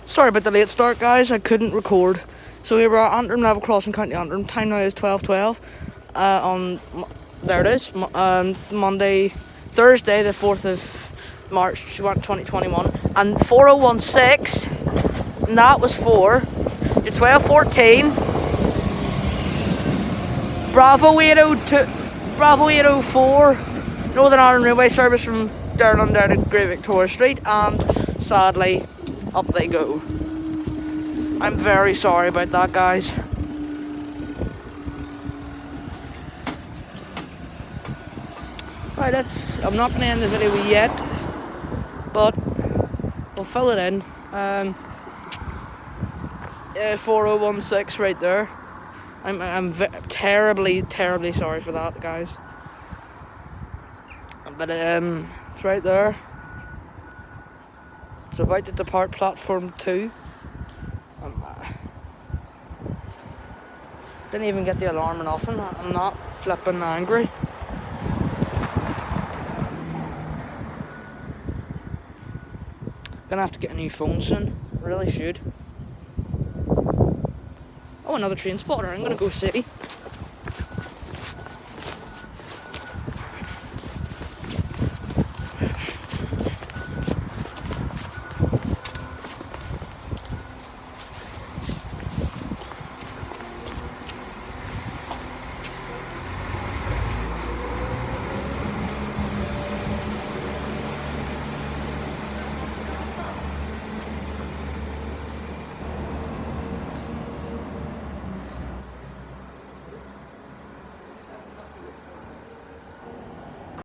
Sorry about the late start, guys. I couldn't record. So we were at Antrim level crossing, County Antrim. Time now is 12:12. There it is. Thursday, the 4th of March, 2021, and 4016. And that was for your 1214. Bravo 802, Bravo 804. Northern Ireland Railway service from Derlin down to Great Victoria Street, and sadly, up they go. I'm very sorry about that, guys. Right, I'm not going to end the video yet, but we'll fill it in. 4016 right there. I'm terribly sorry for that, guys. But it's right there. It's about to depart platform 2. Didn't even get the alarm or nothing. I'm not flipping angry. Gonna have to get a new phone soon. Really should. Oh, another train spotter. I'm gonna go see.